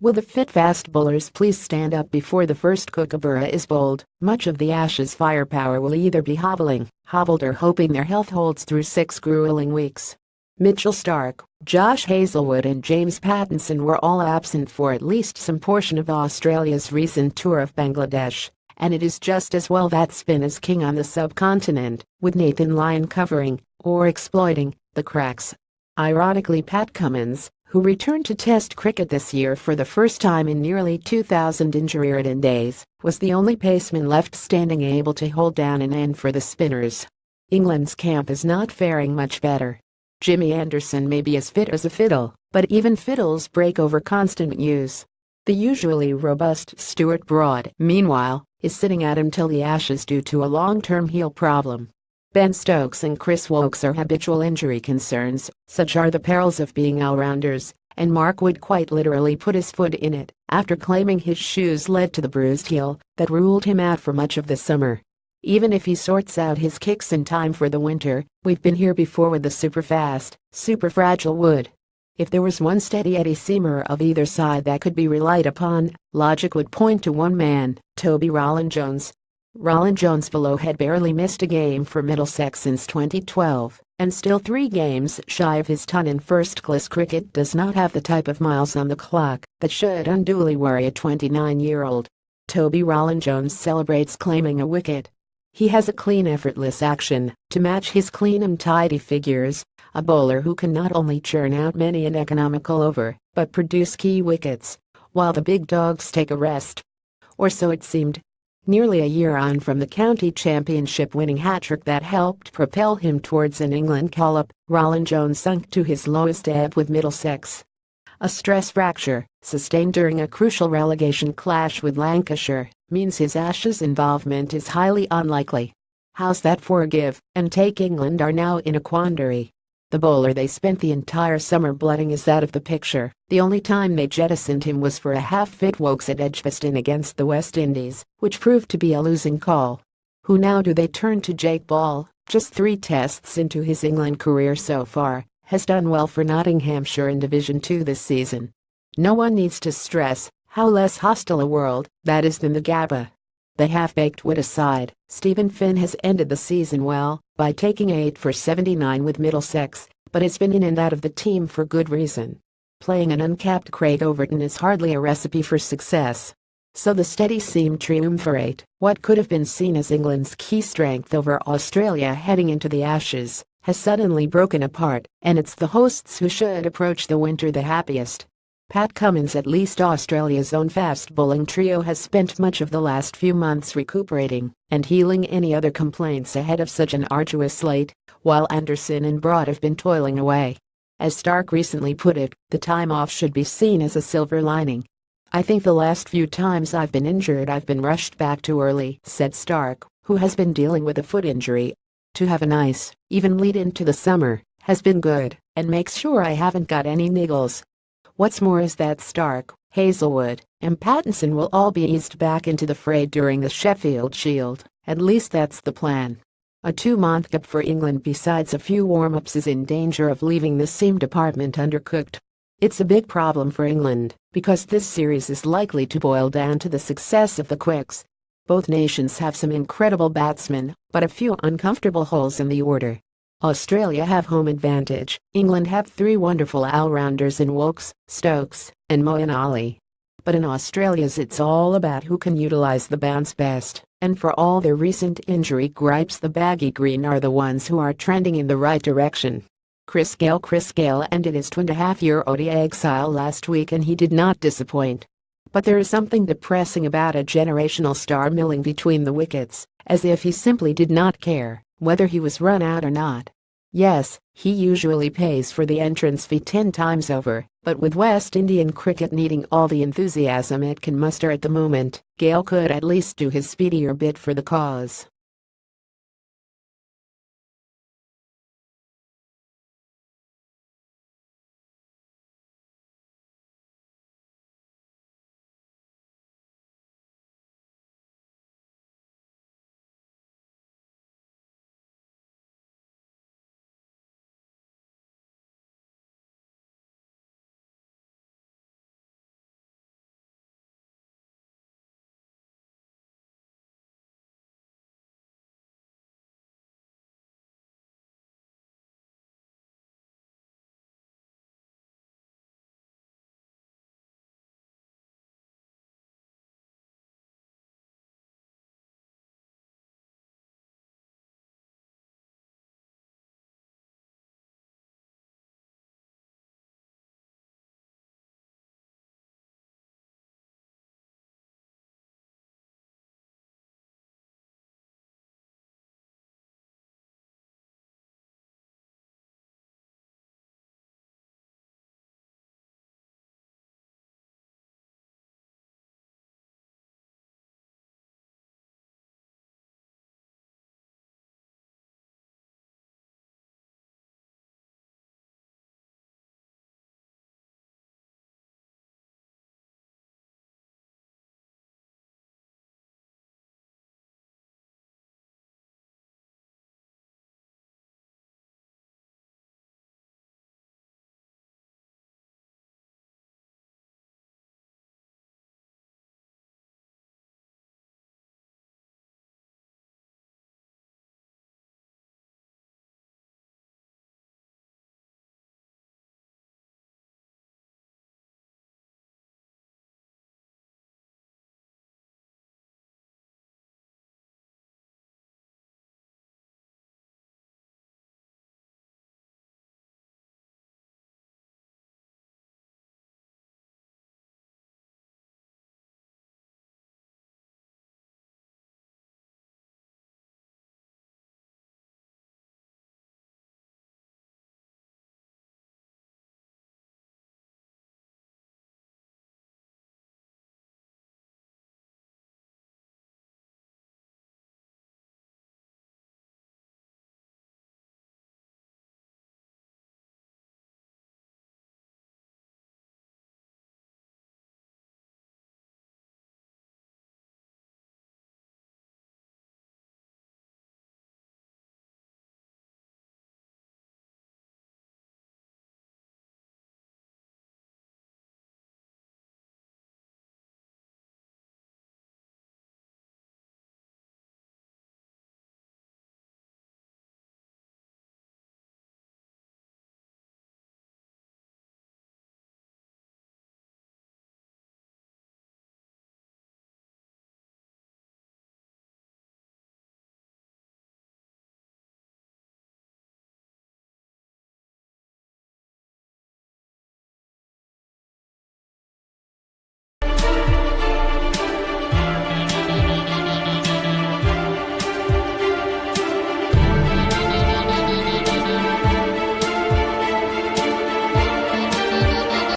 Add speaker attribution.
Speaker 1: Will the fit fast bowlers please stand up before the first Kookaburra is bowled? Much of the Ashes' firepower will either be hobbled or hoping their health holds through 6 grueling weeks. Mitchell Starc, Josh Hazlewood and James Pattinson were all absent for at least some portion of Australia's recent tour of Bangladesh, and it is just as well that spin is king on the subcontinent, with Nathan Lyon covering, or exploiting, the cracks. Ironically, Pat Cummins, who returned to Test cricket this year for the first time in nearly 2,000 injury-ridden days, was the only paceman left standing able to hold down an end for the spinners. England's camp is not faring much better. Jimmy Anderson may be as fit as a fiddle, but even fiddles break over constant use. The usually robust Stuart Broad, meanwhile, is sitting out until the Ashes due to a long-term heel problem. Ben Stokes and Chris Woakes are habitual injury concerns. Such are the perils of being all-rounders, and Mark Wood quite literally put his foot in it after claiming his shoes led to the bruised heel that ruled him out for much of the summer. Even if he sorts out his kicks in time for the winter, we've been here before with the super-fast, super-fragile Wood. If there was one steady Eddie seamer of either side that could be relied upon, logic would point to one man, Toby Roland-Jones. Roland-Jones below had barely missed a game for Middlesex since 2012, and still 3 games shy of his ton in first-class cricket does not have the type of miles on the clock that should unduly worry a 29-year-old. Toby Roland-Jones celebrates claiming a wicket. He has a clean, effortless action to match his clean and tidy figures, a bowler who can not only churn out many an economical over, but produce key wickets, while the big dogs take a rest. Or so it seemed. Nearly a year on from the county championship-winning hat-trick that helped propel him towards an England call-up, Roland-Jones sunk to his lowest ebb with Middlesex. A stress fracture, sustained during a crucial relegation clash with Lancashire, means his Ashes involvement is highly unlikely. How's that for a give and take? England are now in a quandary. The bowler they spent the entire summer blooding is out of the picture. The only time they jettisoned him was for a half-fit Woakes at Edgbaston against the West Indies, which proved to be a losing call. Who now do they turn to? Jake Ball, just 3 tests into his England career so far, has done well for Nottinghamshire in Division 2 this season. No one needs to stress how less hostile a world that is than the Gabba. The half-baked wit aside, Stephen Finn has ended the season well by taking 8 for 79 with Middlesex, but has been in and out of the team for good reason. Playing an uncapped Craig Overton is hardly a recipe for success. So the steady seam triumvirate, what could have been seen as England's key strength over Australia heading into the Ashes, has suddenly broken apart, and it's the hosts who should approach the winter the happiest. Pat Cummins, at least Australia's own fast bowling trio, has spent much of the last few months recuperating and healing any other complaints ahead of such an arduous slate, while Anderson and Broad have been toiling away. As Starc recently put it, the time off should be seen as a silver lining. "I think the last few times I've been injured I've been rushed back too early," said Starc, who has been dealing with a foot injury. "To have a nice, even lead into the summer has been good and makes sure I haven't got any niggles." What's more is that Starc, Hazlewood, and Pattinson will all be eased back into the fray during the Sheffield Shield. At least that's the plan. A 2-month gap for England besides a few warm-ups is in danger of leaving the seam department undercooked. It's a big problem for England because this series is likely to boil down to the success of the quicks. Both nations have some incredible batsmen, but a few uncomfortable holes in the order. Australia have home advantage. England have 3 wonderful all-rounders in Woakes, Stokes, and Moeen Ali. But in Australia's it's all about who can utilize the bounce best, and for all their recent injury gripes, the baggy green are the ones who are trending in the right direction. Chris Gayle ended his 2.5-year ODI exile last week and he did not disappoint. But there is something depressing about a generational star milling between the wickets, as if he simply did not care whether he was run out or not. Yes, he usually pays for the entrance fee 10 times over, but with West Indian cricket needing all the enthusiasm it can muster at the moment, Gayle could at least do his speedier bit for the cause.